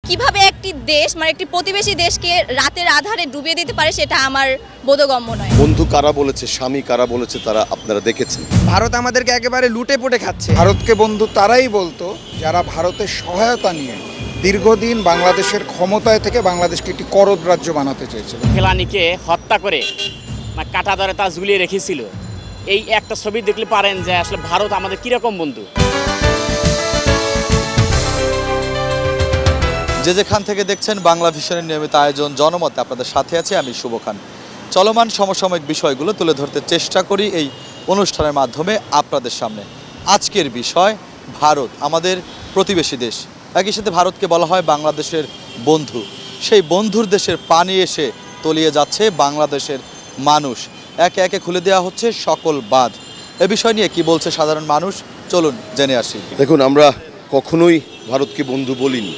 কিভাবে একটি দেশ মানে একটি প্রতিবেশী দেশকে রাতের আধারে ডুবিয়ে দিতে পারে সেটা আমার বোধগম্য নয়। বন্ধু কারা বলেছে, স্বামী কারা বলেছে, তারা আপনারা দেখেছেন। ভারত আমাদেরকে একেবারে লুটে পুটে খাচ্ছে। ভারতকে বন্ধু তারাই বলতো যারা ভারতের সহায়তা নিয়ে দীর্ঘদিন বাংলাদেশের ক্ষমতায় থেকে বাংলাদেশকে একটি করদ রাজ্য বানাতে চেয়েছিল। ফেলানিকে হত্যা করে কাটা ধরে তা ঝুলিয়ে রেখেছিল। এই একটা ছবি দেখলে পারেন যে আসলে ভারত আমাদের কিরকম বন্ধু। যে যেখান থেকে দেখছেন বাংলা ভিশনের নিয়মিত আয়োজন জনমতে আপনাদের সাথে আছি আমি শুভ খান। চলমান সমসাময়িক বিষয়গুলো তুলে ধরতে চেষ্টা করি এই অনুষ্ঠানের মাধ্যমে আপনাদের সামনে। আজকের বিষয় ভারত, আমাদের প্রতিবেশী দেশ। একই সাথে ভারতকে বলা হয় বাংলাদেশের বন্ধু। সেই বন্ধুর দেশের পানি এসে তলিয়ে যাচ্ছে বাংলাদেশের মানুষ। একে একে খুলে দেওয়া হচ্ছে সকল বাঁধ। এ বিষয় নিয়ে কি বলছে সাধারণ মানুষ, চলুন জেনে আসি। দেখুন, আমরা কখনোই ভারতকে বন্ধু বলিনি।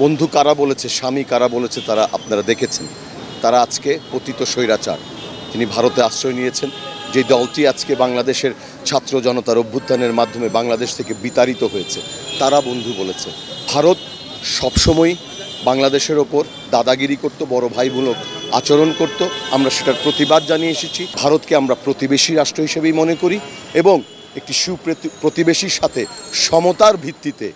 বন্ধু কারা বলেছে, স্বামী কারা বলেছে, তারা আপনারা দেখেছেন। তারা আজকে পতিত স্বৈরাচার, তিনি ভারতে আশ্রয় নিয়েছেন। যে দলটি আজকে বাংলাদেশের ছাত্র জনতার অভ্যুত্থানের মাধ্যমে বাংলাদেশ থেকে বিতাড়িত হয়েছে, তারা বন্ধু বলেছে। ভারত সবসময় বাংলাদেশের ওপর দাদাগিরি করত, বড় ভাইমূলক আচরণ করত। আমরা সেটার প্রতিবাদ জানিয়ে এসেছি। ভারতকে আমরা প্রতিবেশী রাষ্ট্র হিসেবেই মনে করি এবং একটি প্রতিবেশীর সাথে সমতার ভিত্তিতে,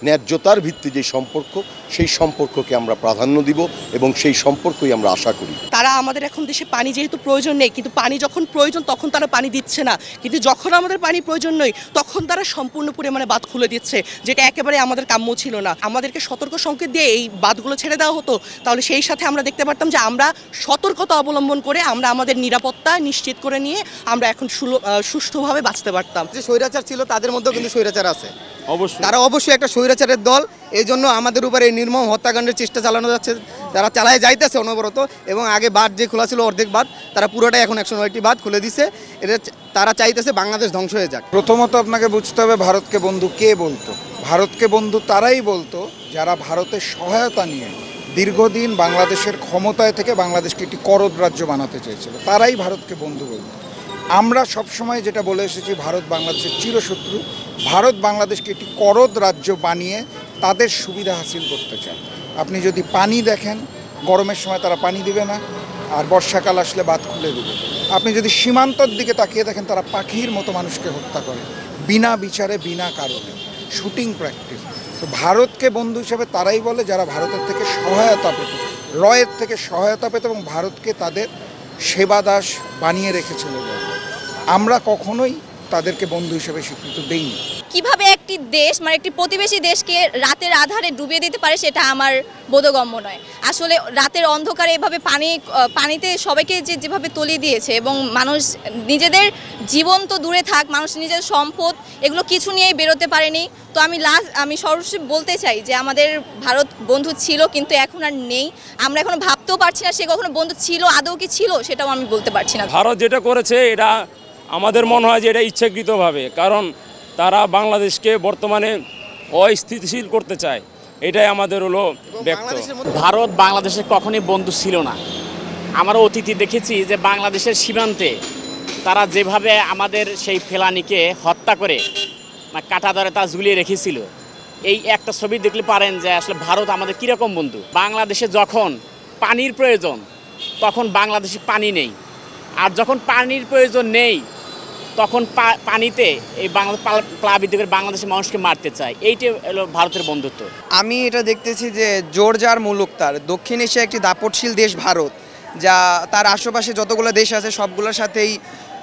ন্যায্যতার ভিত্তি যে সম্পর্ক, সেই সম্পর্ককে আমরা প্রাধান্য দিব এবং সেই সম্পর্কই আমরা আশা করি। তারা আমাদের এখন দেশে পানি যেহেতু প্রয়োজন নেই, কিন্তু পানি যখন প্রয়োজন তখন তারা পানি দিচ্ছে না, কিন্তু যখন আমাদের পানি প্রয়োজন নেই তখন তারা সম্পূর্ণ পরিমাণে বাঁধ খুলে দিচ্ছে, যেটা একেবারে আমাদের কাম্য ছিল না। আমাদেরকে সতর্ক সংকেত দিয়ে এই বাঁধগুলো ছেড়ে দেওয়া হতো, তাহলে সেই সাথে আমরা দেখতে পারতাম যে আমরা সতর্কতা অবলম্বন করে আমরা আমাদের নিরাপত্তা নিশ্চিত করে নিয়ে আমরা এখন সুষ্ঠুভাবে বাঁচতে পারতাম। যে স্বৈরাচার ছিল তাদের মধ্যেও কিন্তু স্বৈরাচার আছে, অবশ্যই তারা অবশ্যই একটা স্বৈরাচারের দল। এই জন্য আমাদের উপরে এই নির্মম হত্যাকাণ্ডের চেষ্টা চালানো যাচ্ছে, তারা চালায় যাইতেছে অনবরত। এবং আগে বাঁধ যে খোলা ছিল অর্ধেক বাঁধ, তারা পুরোটাই এখন 109টি বাঁধ খুলে দিছে। এটা তারা চাইতেছে বাংলাদেশ ধ্বংস হয়ে যাক। প্রথমত আপনাকে বুঝতে হবে ভারতকে বন্ধু কে বলতো। ভারতকে বন্ধু তারাই বলতো যারা ভারতের সহায়তা নিয়ে দীর্ঘদিন বাংলাদেশের ক্ষমতায় থেকে বাংলাদেশকে একটি করদ রাজ্য বানাতে চেয়েছিল, তারাই ভারতকে বন্ধু বলতো। আমরা সবসময় যেটা বলে এসেছি, ভারত বাংলাদেশের চিরশত্রু। ভারত বাংলাদেশকে একটি করদ রাজ্য বানিয়ে তাদের সুবিধা হাসিল করতে চায়। আপনি যদি পানি দেখেন, গরমের সময় তারা পানি দিবে না, আর বর্ষাকাল আসলে বাঁধ খুলে দেবে। আপনি যদি সীমান্তর দিকে তাকিয়ে দেখেন, তারা পাখির মতো মানুষকে হত্যা করে বিনা বিচারে, বিনা কারণে, শুটিং প্র্যাকটিস। তো ভারতকে বন্ধু হিসেবে তারাই বলে যারা ভারতের থেকে সহায়তা পেত, রয়ের থেকে সহায়তা পেত এবং ভারতকে তাদের সেবাদাস বানিয়ে রেখেছিল। আমরা কখনোই তাদেরকে বন্ধু হিসেবে স্বীকৃতি দেইনি। কিভাবে একটি দেশ মানে একটি প্রতিবেশী দেশকে রাতের আধারে ডুবিয়ে দিতে পারে সেটা আমার বোধগম্য নয়। আসলে রাতের অন্ধকারে এভাবে পানিতে সবাইকে যেভাবে তলিয়ে দিয়েছে এবং মানুষ নিজেদের জীবন তো দূরে থাক, মানুষ নিজের সম্পদ এগুলো কিছু নিয়েই বেরোতে পারেনি। তো আমি সর্বশেষ বলতে চাই যে আমাদের ভারত বন্ধু ছিল, কিন্তু এখন আর নেই। আমরা এখনো ভাবতেও পারছি না সে কখনো বন্ধু ছিল, আদৌ কি ছিল সেটাও আমি বলতে পারছি না। ভারত যেটা করেছে এটা আমাদের মনে হয় যে এটা ইচ্ছাকৃতভাবে, কারণ তারা বাংলাদেশকে বর্তমানে অস্থিতিশীল করতে চায়। এটাই আমাদের হলো ব্যক্ত। ভারত বাংলাদেশের কখনোই বন্ধু ছিল না। আমরা অতীতে দেখেছি যে বাংলাদেশের সীমান্তে তারা যেভাবে আমাদের সেই ফেলানিকে হত্যা করে কাটা ধরে তা ঝুলিয়ে রেখেছিল। এই একটা ছবি দেখলে পারেন যে আসলে ভারত আমাদের কীরকম বন্ধু। বাংলাদেশে যখন পানির প্রয়োজন তখন বাংলাদেশে পানি নেই, আর যখন পানির প্রয়োজন নেই তখন পানিতে এই প্লাবিত করে বাংলাদেশের মানুষকে মারতে চায়। এইটাই হলো ভারতের বন্ধুত্ব। আমি এটা দেখতেছি যে জোর যার মুলুক তার। দক্ষিণ এশিয়া একটি দাপটশীল দেশ ভারত, যা তার আশেপাশে যতগুলো দেশ আছে সবগুলোর সাথেই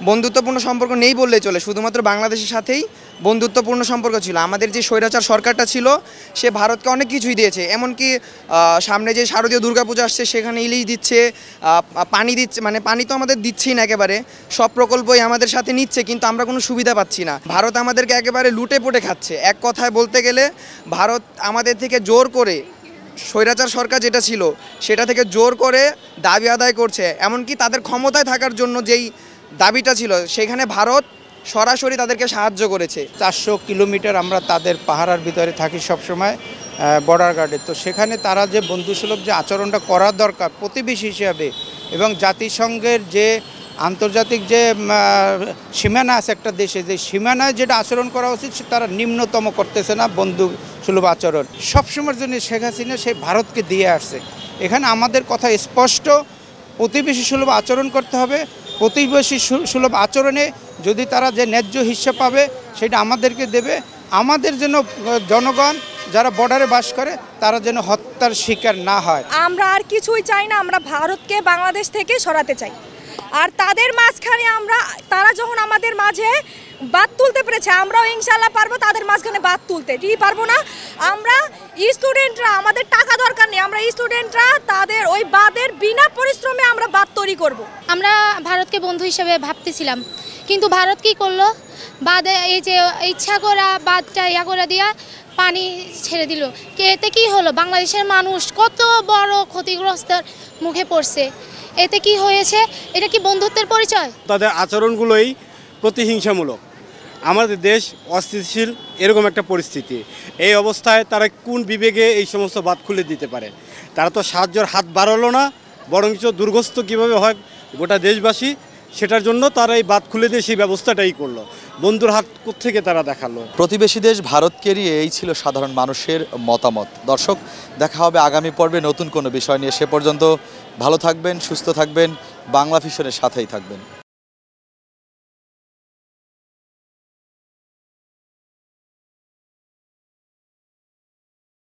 বন্ধুত্বপূর্ণ সম্পর্ক নেই বললেই চলে। শুধুমাত্র বাংলাদেশের সাথেই বন্ধুত্বপূর্ণ সম্পর্ক ছিল। আমাদের যে স্বৈরাচার সরকারটা ছিল সে ভারতকে অনেক কিছুই দিয়েছে, এমনকি সামনে যে শারদীয় দুর্গাপূজা আসছে সেখানে ইলিশ দিচ্ছে, পানি দিচ্ছে, মানে পানি তো আমাদের দিচ্ছেই না, একেবারে সব প্রকল্পই আমাদের সাথে নিচ্ছে, কিন্তু আমরা কোনো সুবিধা পাচ্ছি না। ভারত আমাদেরকে একেবারে লুটে পুটে খাচ্ছে। এক কথায় বলতে গেলে ভারত আমাদের থেকে জোর করে, স্বৈরাচার সরকার যেটা ছিল সেটা থেকে জোর করে দাবি আদায় করছে। এমনকি তাদের ক্ষমতায় থাকার জন্য যেই দাবিটা ছিল সেখানে ভারত সরাসরি তাদেরকে সাহায্য করেছে। 400 কিলোমিটার আমরা তাদের পাহারার ভিতরে থাকি সবসময়, বর্ডার গার্ডে। তো সেখানে তারা যে বন্ধুসুলভ যে আচরণটা করার দরকার প্রতিবেশী হিসাবে, এবং জাতিসংঘের যে আন্তর্জাতিক যে সীমানা আছে একটা দেশে, যে সীমানায় যেটা আচরণ করা উচিত তারা নিম্নতম করতেছে না, বন্ধু সুলভ আচরণ। সবসময়ের জন্য শেখ হাসিনা সেই ভারতকে দিয়ে আসছে। এখানে আমাদের কথা স্পষ্ট, প্রতিবেশী সুলভ আচরণ করতে হবে। প্রতিবেশী সুলভ আচরণে যদি তারা যে ন্যায্য হিস্সা পাবে সেটা আমাদেরকে দেবে। আমাদের যেন জনগণ যারা বর্ডারে বাস করে তারা যেন হত্যার শিকার না হয়। আমরা আর কিছুই চাই না, আমরা ভারতকে বাংলাদেশ থেকে সরাতে চাই। আর তাদের মাঝখানে তারা যখন আমাদের মাঝে বাদ তুলতে পেরেছে, আমরাও ইনশাল্লাহ পারবো তাদের মাঝখানে বাদ তুলতে। কি পারবো না? আমরা স্টুডেন্টরা, আমাদের টাকা দরকার নেই, আমরা স্টুডেন্টরা তাদের ওই বাদের বিনা পরিশ্রমে আমরা বাদ তৈরি করব। আমরা ভারতকে বন্ধু হিসেবে ভাবতেছিলাম, কিন্তু ভারত কি করলো? বাদে এই যে ইচ্ছা করা বাদটা করে দিয়া পানি ছেড়ে দিল। এতে কি হলো? বাংলাদেশের মানুষ কত বড় ক্ষতিগ্রস্তের মুখে পড়ছে। এতে কি হয়েছে? এটা কি বন্ধুত্বের পরিচয়? তাদের আচরণগুলোই প্রতিহিংসামূলক। আমাদের দেশ অস্থিতিশীল, এরকম একটা পরিস্থিতি। এই অবস্থায় তারা কোন বিবেকে এই সমস্ত বাঁধ খুলে দিতে পারে? তারা তো সাহায্যের হাত বাড়ালো না, বরঞ্চ দুর্গস্থ কীভাবে হয় গোটা দেশবাসী, সেটার জন্য তারা এই বাঁধ খুলে দিয়ে সেই ব্যবস্থাটাই করলো। বন্ধুর হাত কোত্থেকে তারা দেখালো? প্রতিবেশী দেশ ভারতকে নিয়ে এই ছিল সাধারণ মানুষের মতামত। দর্শক, দেখা হবে আগামী পর্বে নতুন কোনো বিষয় নিয়ে। সে পর্যন্ত ভালো থাকবেন, সুস্থ থাকবেন, বাংলা ভিশনের সাথেই থাকবেন।